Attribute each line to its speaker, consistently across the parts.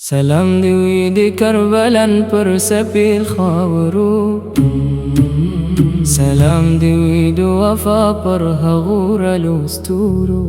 Speaker 1: سلام دی وی د کربلن پر سپیل خاورو، سلام دی وی د وفا پر هغو رلوستورو،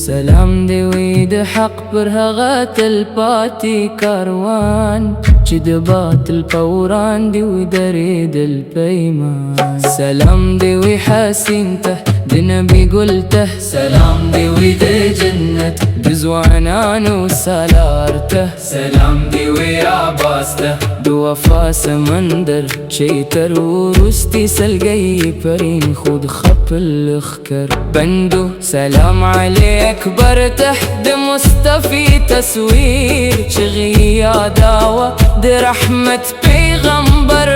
Speaker 1: سلام دی وی د حق پر هغه تل پاتې کاروان چې د باطل په وړاندې ودرېدل په ایمان. سلام دی وی حسین ته د نبی ګل ته، سلام دی وی د جنت د ځوانانو سالار ته، سلام دی وی عباس ته د وفا سمندر چې تر وروستي سلګۍ پرین خود خپل لښکر بندو. سلام علی اکبر ته د مصطفی تصویر چغی یاداوه د رحمت پیغمبر.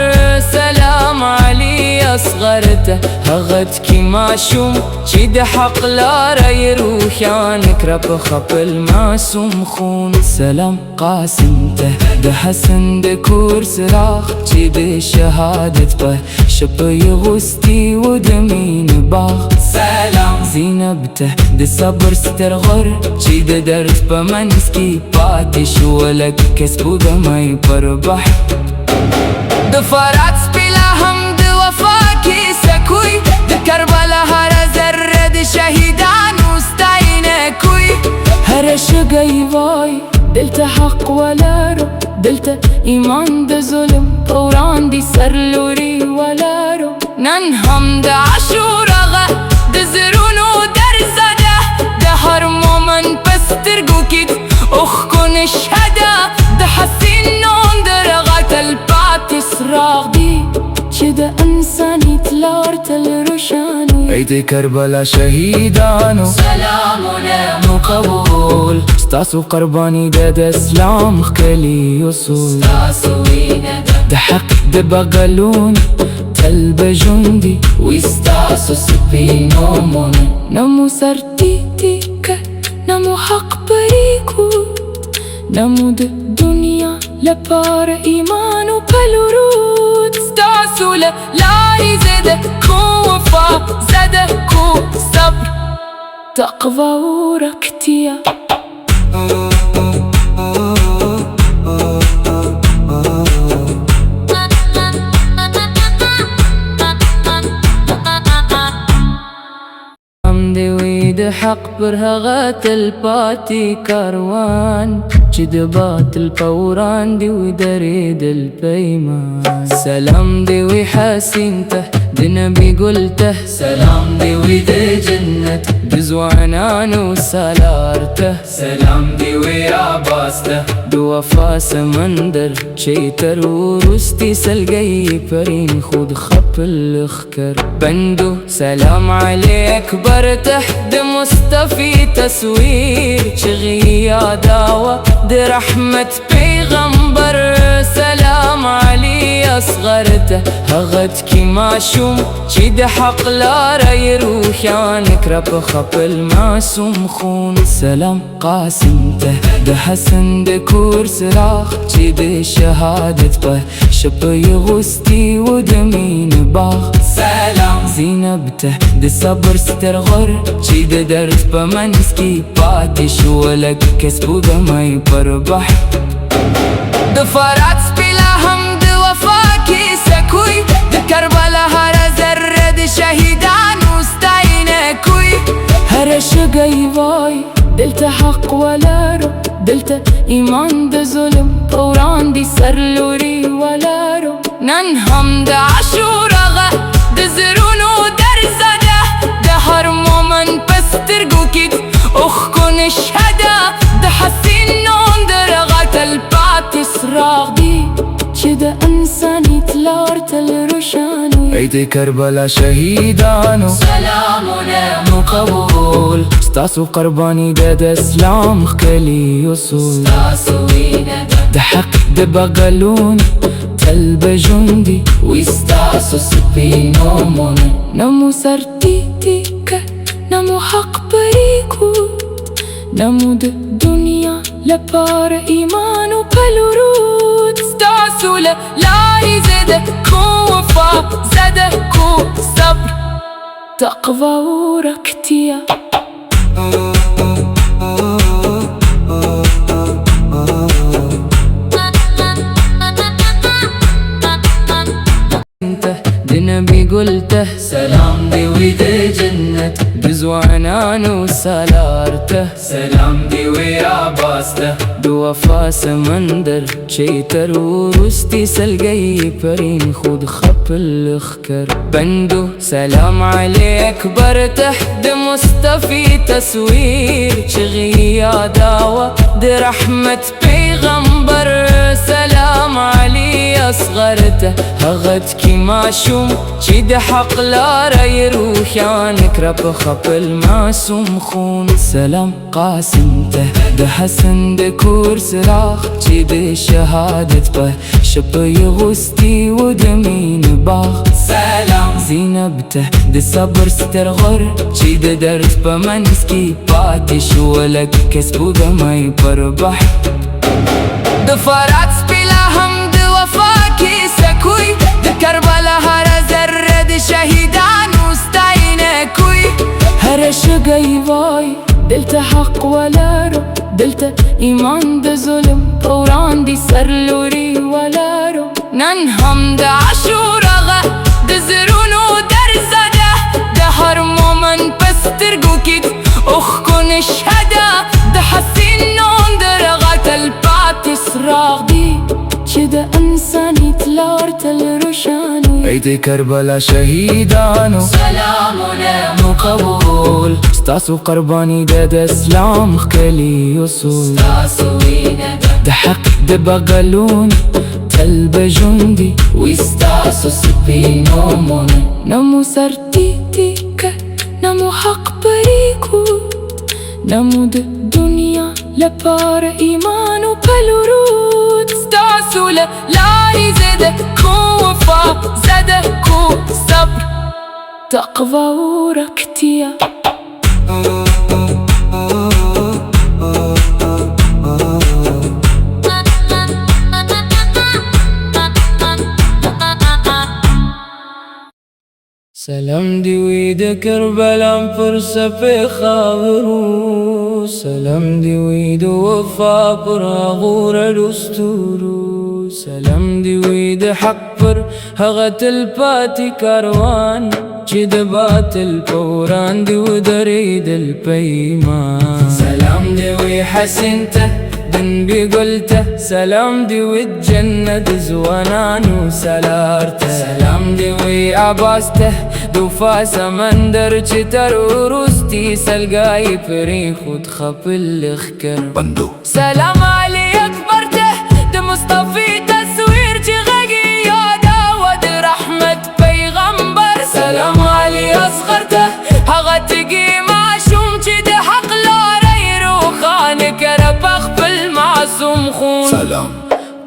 Speaker 1: سلام علی اصغر ته هغه کی ماشوم چې د حق لاره یې روښان کړه په خپل معصوم خون. سلام قاسم ته د حسن د کور څراغ چې د شهادت په شپه یې غوستی و د مینې باغ. سلام زینب ته د صبر ستر غر چې د درد په منځ کې پاتې شو لکه سپوږمۍ پر بحر. د فرات سپیله هم د وفا کیسه کوي، د کربلا هر ذره د شهیدانو ستاینه کوي. هر شګی وای دلته حق ولرو، دلته ایمان د ظلم په وړاندې سرلوري ولرو. نن هم د عاشور غه د زړونو درزه ده، د هر مومن په سترګو کې اوښکو نشه ده. د حسین نوم د رغه تل پاتې څراغ دی چې د انسانیت لار تل روښان وي. ای د کربلا شهیدانو سلامونه مو قبول، ستاسو قرباني د اسلام ښکلي اصول. ستاسو وینه د حق د بغلون تل به ژوندي وي، ستاسو سپینو نومونه نه مو سر ټیټي که نه مو حق پرېږدو، نه مو د دنیا لپاره ایمان وپلورود. ستاسو له لارې زده کو وفا، زده کو صبر تقوا ورکتیا. د حق پر هغه تل پاتې کاروان چې د باطل په وړاندې ودرېدل په ایمان. سلام دی وی حسین ته د نبی ګل ته، سلام دی وی د جنت د ځوانانو سالار ته، سلام دی وی عباس ته د وفا سمندر چې تر وروستي سلګۍ پرین خود خپل لښکر بندو. سلام علی اکبر ته د مصطفی تصویر چغی یاداوه د رحمت پیغمبر. سلام علی اصغر ته هغه کی ماشوم چې د حق لاره یې روښان کړه په خپل معصوم خون. سلام قاسم ته د حسن د کور څراغ چې د شهادت په شپه یې غوستی و د مینې باغ. سلام زینب ته د صبر ستر غر چې د درد په منځ کې پاتې شو لکه سپوږمۍ پر بحر. د فرات سپیله هم د وفا کیسه کوي، د کربلا هر ذره د شهیدانو ستاینه کوي. هر شګی وای دلته حق ولرو، دلته ایمان د ظلم په وړاندې سرلوري ولرو. نن هم د عاشور غه د زړونو درزه ده، د هر مومن په سترګو کې اوښکو نشه ده. د حسین نوم د رغه تل پاتې څراغ دی چې د انسانیت لار تل روښان وي. ای د کربلا شهیدانو سلامونه مو قبول، ستاسو قرباني د اسلام ښکلي اصول. ستاسو وینه د حق د بغلون تل به ژوندي وي، ستاسو سپینو نومونه نه مو سر ټیټي که نه مو حق پرېږدو، نه مو د دنیا لپاره ایمان وپلورود. ستاسو له لارې زده کو وفا، زده کو صبر تقوا ورکتیا. قلته سلام دي ويد جنة بزوانان وسالارته
Speaker 2: سلام دي ويا باسته
Speaker 1: دوفا سمندر شيتر ورستي سلقي برين خود خب الخكر بندو سلام عليك برتح دي مصطفي تصوير شغية داوة دي رحمة بيغمبر سلام علي أصغرته هغتكي ماشوم شيد حق لا ريروح يانك رب خب المعصوم خون سلام قاسمته ده حسن ده كور سراخ شيد شهادة به شبي غستي ودمين باغ
Speaker 2: سلام
Speaker 1: زينبته ده صبر سترغر شيد درت بمنسكي باتش ولك كسبو ده ما يبربح دفرات بلا همد وفاكي سكوي ده كربلا هر زرد شهيدان وستاينكوي هرش قيواي دلت حق ولا رو دلت إيمان ده ظلم قوران دي سرلوري ولا رو ننهم ده عشورة غا ده زرونو درزده ده هر مومن بسترقو كد أخكو نشهده ده حسين نون درغت البات صراغ دي شده انساني تلارت الروشانوي
Speaker 2: عيد كربلا شهيدانو
Speaker 1: سلامنا
Speaker 2: مقبول ستاسو قرباني ده اسلام خكلي يوصول
Speaker 1: ستاسو وينا
Speaker 2: ده حق ده بغلون تلب جندي
Speaker 1: ويستاسو سبينو موني
Speaker 2: نمو سرتيتيك نمو حق بريكو نمو ده الدنيا لبار إيمان وبالورود
Speaker 1: ستاسو لاري زدكو وفا زدكو صبر
Speaker 2: تقوى وركتيا
Speaker 1: سلام دي ويد كربلا فرصة في خاورو سلام دي ويد وفا براغور الأسطورو سلام دي ويد حق بر هغت الباتي كاروان جد بات البوران دي ودريد البيمان سلام دي ويحسنته دن بقلته سلام دي والجنة زوانان وسلارته سلام دي وعباسته دوفا سمندر چتر ورستي سلقاي فريخ وتخب الخكر
Speaker 2: بندو
Speaker 1: سلام علي أكبرته ده مصطفي تصوير جغاقي يادا ود رحمة بيغمبر سلام علي أصغرته هغتقي معشوم جد حق لا ريرو خانك ربخ بالمعصوم خون
Speaker 2: سلام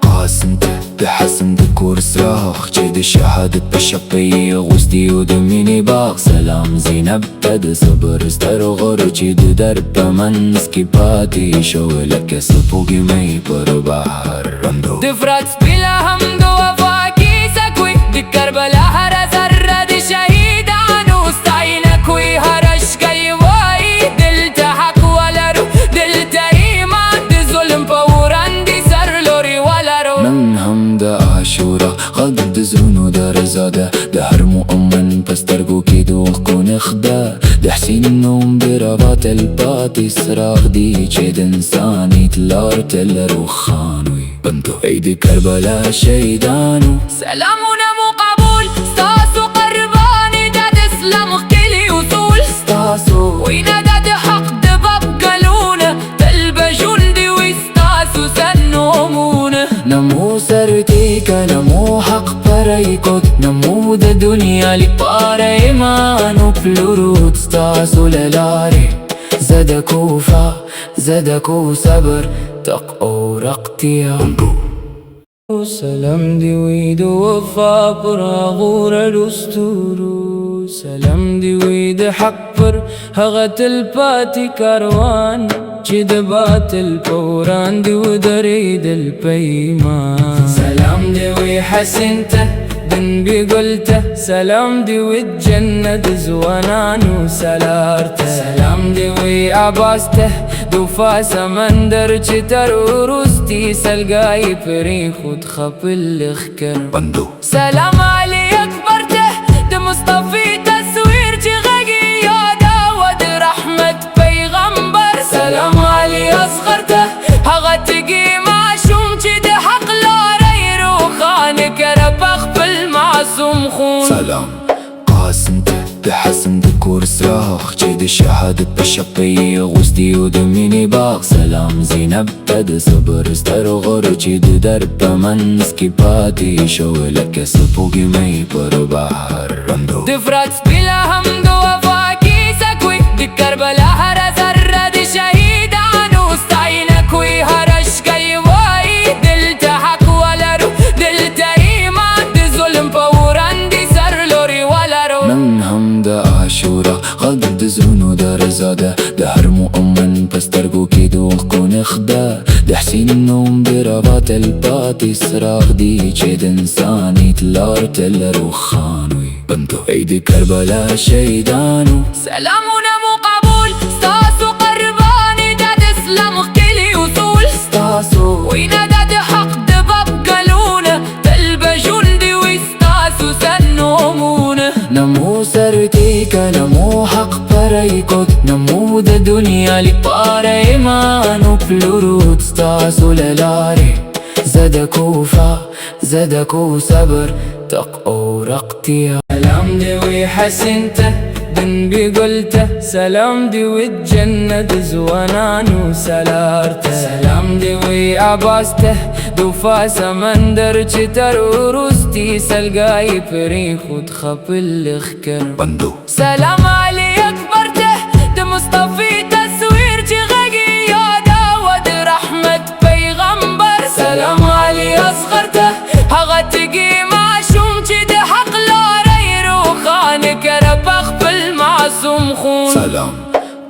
Speaker 2: قاسمته ده حسن ده كور سراخ جد شهادة بشبي غوستي ودميني باغ سلام زينب ده صبر استرغر جد درب منسكي باتي شولك سفوقي مي بربحر بندو
Speaker 1: دفرات بلا همد وفاكي سكوي دي كربلا هر زر دي شهيد عنو ستاينكوي هرش قيواي دلت حق ولا رو دلت إيمان دي ظلم بوران دي سرلوري ولا رو
Speaker 2: من هم ده عاشورة غد زونو دار زاده ده هر مؤمن بسترقو كيدو كون خدا ده حسين النوم برافات الباتي صراخ دي جد انساني تلارت الروخانوي بندو عيد كربلا شيدانو
Speaker 1: سلامنا مو قبول ستاسو قرباني دا تسلم خكلي وصول
Speaker 2: ستاسو
Speaker 1: وينا دا حق دباب قالونا تلب جندي وستاسو سنومونا
Speaker 2: نمو سرتيك نمو حق بريكوت نمو ده دنيا لبار إيمانو بلورود ستاسو للاري زدكو فا زدكو صبر تقو رقتيا
Speaker 1: سلام دي ويد وفا براغور الأسطورو سلام دي ويد حق بر هغت الباتي كاروان جد بات البوران دي ودريد البيمان سلام دي ويحسنته دن بقلته سلام دي والجنة زوانان وسلارته سلام دي وعباسته دوفا سمندر چتر ورستي سلقاي فريخ وتخب الخكر
Speaker 2: بندو
Speaker 1: سلام علي أكبرته ده تقي معشوم جد حق لاري روخانك ربخ بالمعصوم خون
Speaker 2: سلام قاسمته بحسن ذكور صراخ جد شهادة بشقي غوستي ودميني باغ سلام زينب تد صبر استرغر جد درب من سكيباتي شولك سبوكي مي بربحر رندو
Speaker 1: دفرات بلا همد وفاكي سكوي دي كربلا هرزر دي شهيد عنو استعينك ويهرش كي واي دلت حق ولا رو دلت ايمان دي ظلم فوران دي سر لوري ولا رو
Speaker 2: من همد عاشورا غضب دزونو دار زاده ده هر مؤمن بس ترقو كيدو كون خدا ده حسين النوم برافات الباتي صراخ دي جد انساني تلارت الروخانوي بنتو ايدي كربلا شيدانو
Speaker 1: سلامنا مو قبول ستاسو قرباني داد اسلام كلي وصول
Speaker 2: ستاسو
Speaker 1: وينا داد حق دباب قالونا تلبى جندي وستاسو سنومونا
Speaker 2: نمو سرتيك نمو حق بريكوت نمو دا دنيا لبار ايمانو بلورود ستاسو للاري زدكو زدكو صبر تقو رقتي
Speaker 1: سلام دي وحسنته دن بقلته سلام دي والجنة زوانانو سلارته سلام دي وعباسته دوفاس مندر چتر ورستي سلقاي فريخ وتخب الخكر
Speaker 2: بندو
Speaker 1: سلام علي اكبرته دي مصطفي تصوير جغاقي يادا ود رحمة بيغمبر سلام علي اصغرته هغتقي معشوم جد حق لاري روخانك ربخ بالمعصوم خون
Speaker 2: سلام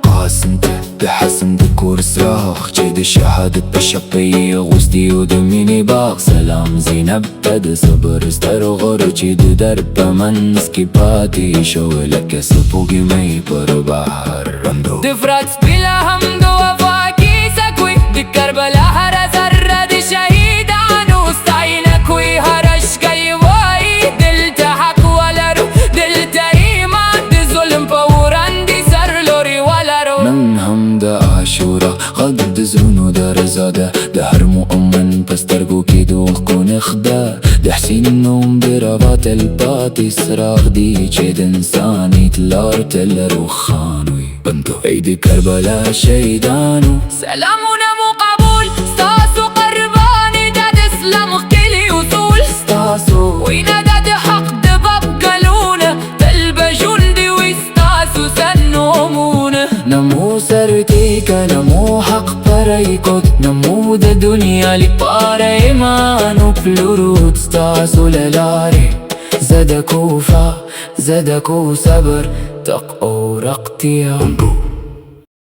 Speaker 2: قاسمته بحسن ذكور صراخ جد شهادة بشقي غوستي ودميني باغ سلام زينب تد صبر استرغر جد درب من سكيباتي شولك سبوكي مي بربحر رندو
Speaker 1: دفرات بلا همد وفاكي سكوي دي كربلا هرزر دي شهيد عنو استعينك ويهرش كي واي دلت حق ولا رو دلت ايمان دي ظلم فوران دي سر لوري ولا رو
Speaker 2: من همد عاشورا غضب دزونو دار زاده ده هر مؤمن بس ترقو كيدو كون خدا ده حسين النوم برافات الباتي صراخ دي جد انساني تلارت الروخانوي بنتو ايدي كربلا شيدانو
Speaker 1: سلامنا مو قبول ستاسو قرباني داد اسلام كلي وصول
Speaker 2: ستاسو
Speaker 1: وينا داد حق دباب قالونا تلبى جندي وستاسو سنومونا
Speaker 2: نمو سرتيك نمو حق بريكوت نمو دا دنيا لبار ايمانو بلورود ستاسو للاري زدكو زدكو صبر تقو رقتي